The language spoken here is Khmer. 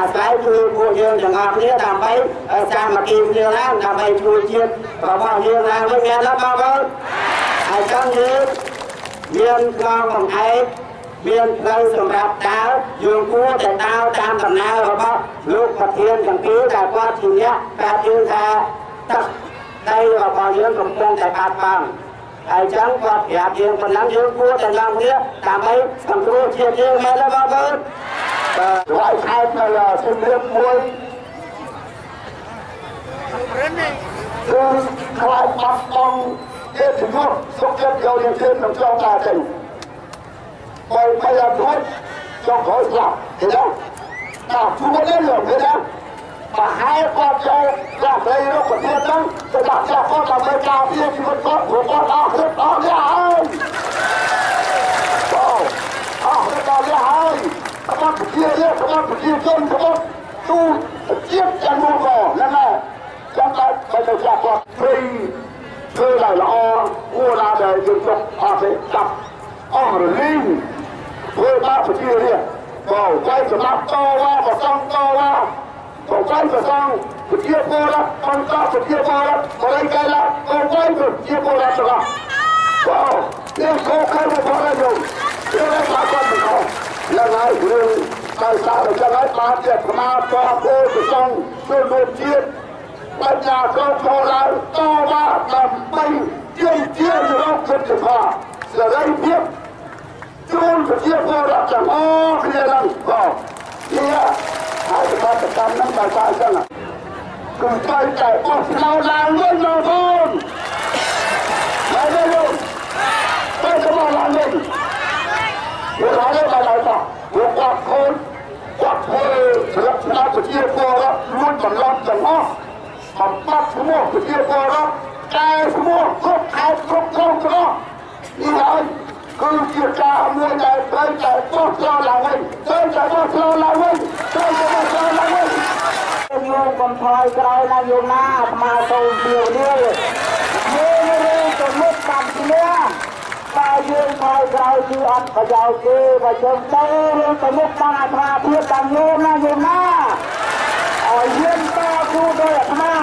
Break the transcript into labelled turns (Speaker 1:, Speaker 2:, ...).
Speaker 1: អាស្រ័យគឺពួកយើងទាំងអស់គ្នាដើម្បីសាមគ្គីគ្នាឡើងដើម្បីជួយជាតិរបស់យើងឡើងវិញមែនទេបងប្អូនហើយចឹងយើងមានខ្នងបង្អែកមានផ្លូវសម្រាប់ដើរយើងគួរតែដើរតាមដំណើររបស់លោកប្រធានទាំងពីរដែលគាត់ជាអ្នកប្រាប់យើងថាទឹកដីរបស់យើងកំពុងតែបាត់បង់ហើយចឹងគាត់ប្រាប់យើងប៉ុណ្ណឹងយើងគួរតែនាំគ្នាដើម្បីសង្គ្រោះជាតិយើងមែនទេបងប្អូនបាទខែនៅសៀមរាបមួយគឺខ្លាចបាត់បង់ទេជំនួសសុខចិត្តយកយើងជឿក្នុងចោលតាចេញបើមិនអត់រួចចង់ក្រោយស្លាប់ឃើញទេដល់ជួបនេះលោកឃើញទេបើហើយគាត់ចូលក្រាស់ដីរកប្រធានហ្នឹងទៅដាក់ចាស់គាត់ដើម្បីការពារជីវិតគាត់ព្រោះគាត់អស់រឹតអស់លះហើយអស់រឹតអស់លះហើយគាត់ប្រជារាស្ត្រគាត់ប្រជាជនគាត់ទូជាតិយ៉ាងនោះក៏ហ្នឹងហើយចាំតែបើទៅចាស់គាត់ព្រៃធ្វើឲ្យល្អគួរណាស់ដែលយើងចុះអត់ទេចាប់អស់រលីងធ្វើបាបប្រជារាស្ត្រក៏វាយសម្រាប់តវ៉ាប្រសងតវ៉ាក៏វាយប្រសងប្រជាពលរដ្ឋបន្តប្រជាពលរដ្ឋបរិយាកាសក៏វាយប្រជាពលរដ្ឋទាំងអស់ក៏យើងខកខានរបស់យើងយើងថាគាត់មិនខុសឡើងហើយរឿងដោយសារតែចឹងហើយបានជាស្មារតីពលប្រសងជួយរួមជាតិបញ្ញាគ្រប់គ្រងឡើងតវ៉ាដើម្បីជាជារកសិទ្ធិភាពសេរីភាពជួនប្រជាពលរដ្ឋទាំងអស់គ្នានឹងក៏នេះហើយប្រតិកម្មនឹងដោយសារចឹងគឺត្រូវតែបោះឆ្នោតឡើងវិញបងប្អូនហើយលោកទៅបោះឡើងវិញវាហើយដល់ដល់ទៅពួកគាត់ខូចគាត់ធ្វើស្រុកស្នាប្រជាពលរដ្ឋលួចបន្លំទាំងអស់បំបត្តិឈ្មោះប្រជាពលរដ្ឋកែឈ្មោះគ្រប់ខេត្តគ្រប់ក្រុងទាំងអស់នេះហើយគឺជាការមួយដែលត្រូវតែបោះឆ្នោតឡើងវិញត្រូវតែបោះឆ្នោតឡើងវិញត្រូវតែបោះឆ្នោតឡើងវិញយើងកុំថយក្រោយណាយោណាស្មារតីវានេះយើងទៅមុខតាមគ្នាតែយើងថយក្រោយគឺអត់ប្រយោជន៍ទេបើយើងទៅទៅមុខតាមអាត្មាភាពតាមយោណាយោណាឲ្យយើងតស៊ូដោយអាត្មា